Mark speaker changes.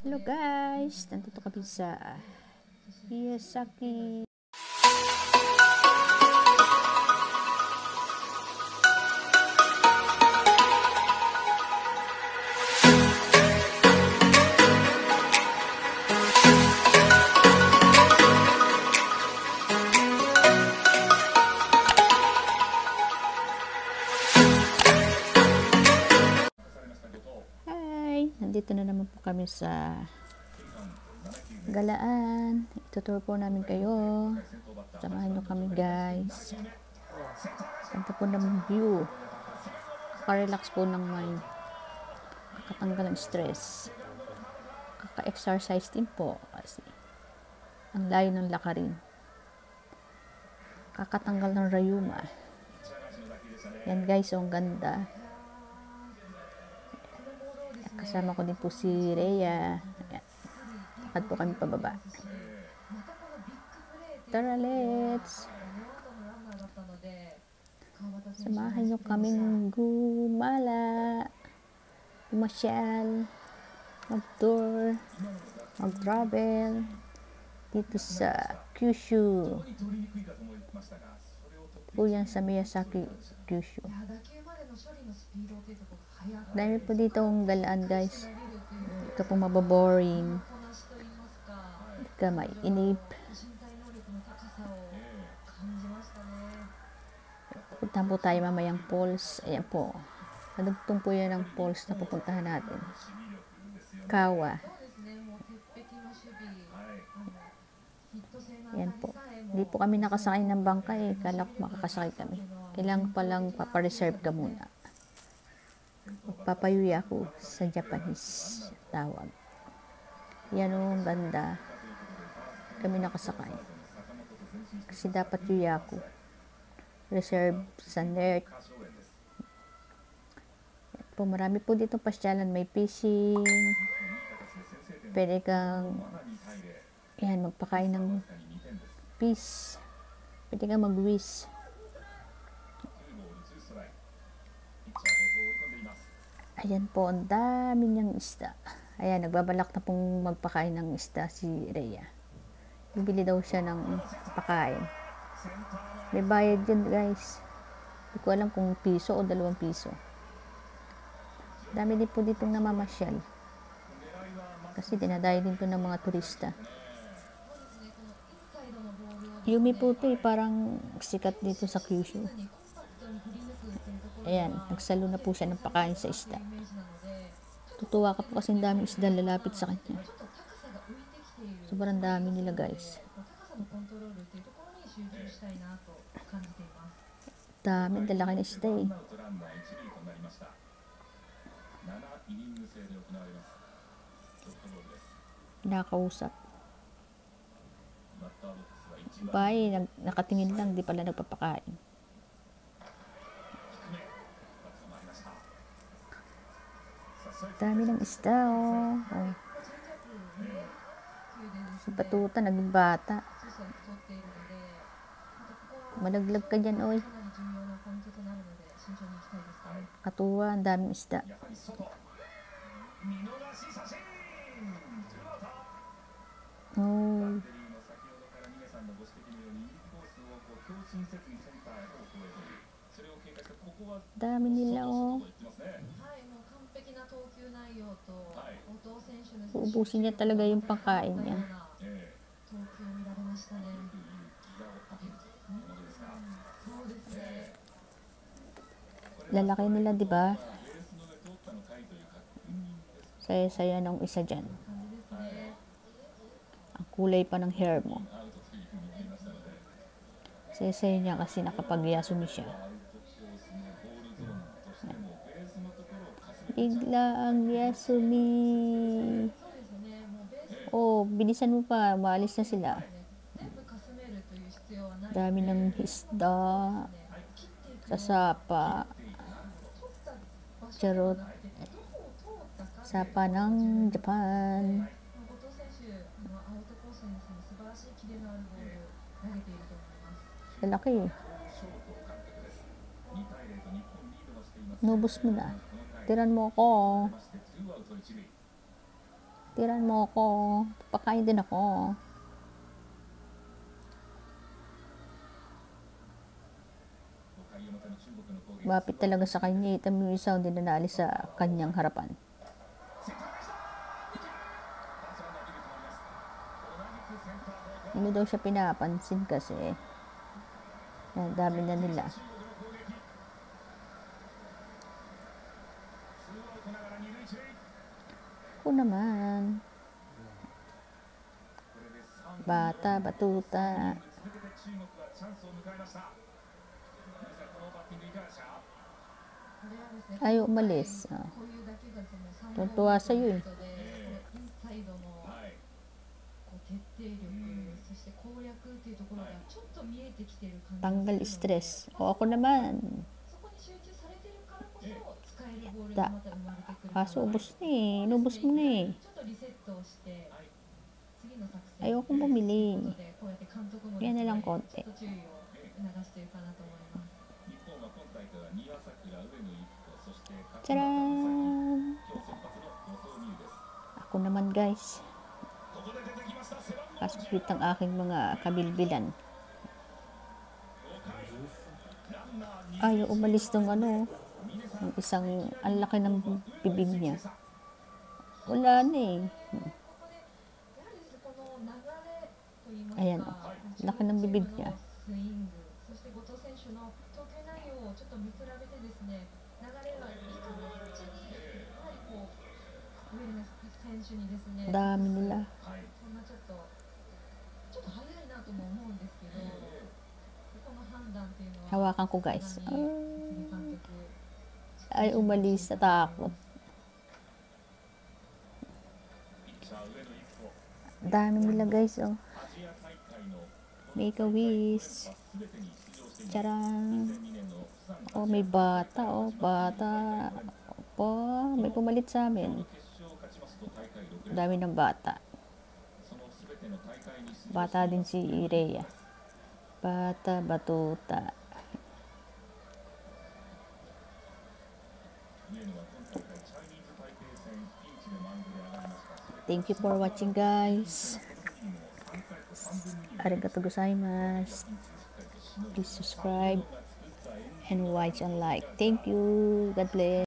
Speaker 1: Hello guys, nandito kami sa Miyazaki. Hi, nandito na naman po kami sa Galaan. Itutur po namin kayo. Samahan nyo kami guys. Ganda po ng view. Kaka-relax po ng mind. Kakatanggal ng stress. Kaka-exercise din po kasi ang layo ng lakarin. Kakatanggal ng rayuma. Yan guys, ang ganda. Kasama ko din po si Rhea. Lakad po kami pababa. Tara, let's! Samahan nyo kaming gumala, pumasyal, mag-tour, mag-travel dito sa Kyushu. Po yan sa Miyazaki, Kyushu. Dami po dito ang galaan guys. Ito po mababoring. May inip. Punta po tayo mamayang falls. Ayan po. Nadugtong po yan ang falls na pupuntahan natin. Kawa. Ayan po. Hindi po kami nakasakay ng bangka eh. Kala ko makakasakay kami. Kailangan palang papareserve ka muna. Magpapayuya ako sa Japanese tawag. Yan o, ganda. Kami nakasakay. Kasi dapat yuyaku. Reserve sa net. Po, marami po dito pasyalan. May fishing. Pwede kang yan, magpakain ng fish. Pwede kang mag-wish. Ayan po, ang dami niyang isda. Ayan, nagbabalak na pong magpakain ng isda si Rhea. Bibili daw siya ng pakain. May bayad yun guys. Hindi ko alam kung piso o 2 piso. Dami din po ditong namamasyal. Kasi dinadayo din po ng mga turista. Yumi po ito eh, parang sikat dito sa Kyushu. Ayan, nagsalo na po siya ng pakain sa isda. Tutuwa ka po kasi daming isda lalapit sa kanya. Sobrang dami nila guys. Dami, lalaki na isda eh. Nakausap. Bye, nakatingin lang, di pala nagpapakain. Dami ng isda oh. Oh. Si Batuta naging bata. Malaglag ka dyan oy. Katuwa, ang daming isda. Oh. Dami nila oh. Uubusin niya talaga yung pagkain niya. Lalaki nila, di ba? Saya-saya nung isa dyan. Ang kulay pa ng hair mo. Saya-saya niya kasi nakapag-yasumi siya. Bigla ang yasumi. Oh, bilisan mo pa. Maalis na sila. Dami ng isda. Sa sapa. Charot. Sapa ng Japan. Lalaki eh. Nubos mo na. Tiran mo ako. Tiran mo ako. Papakain din ako. Mapit talaga sa kanya. Itam yung isa hindi na naalis sa kanyang harapan. Hindi daw siya pinapansin kasi dami na nila. Ako naman. Bata, batuta. Ayaw umalis. Tuntua sa'yo eh. Tanggal stress. O ako naman. Kaso ubos na eh. Inubos mo na eh. Ayaw kong bumili. Yan na lang konti. Tcharan! Ako naman guys. Kasupit ang aking mga kabilbilan. Ayaw umalis ng ng isang ang laki ng bibig niya. Wala na eh. Ayan o. Laki ng bibig niya. Dami nila. Hawakan ko guys. Ay umalis sa takot. Dami nila guys oh. Make a wish. Charang. Oh may bata oh. Bata. Oh, may pumalit sa amin. Dami ng bata. Bata din si Rhea. Bata, batuta. Thank you for watching guys. Arigatou gozaimasu. Please subscribe and watch and like. Thank you. God bless.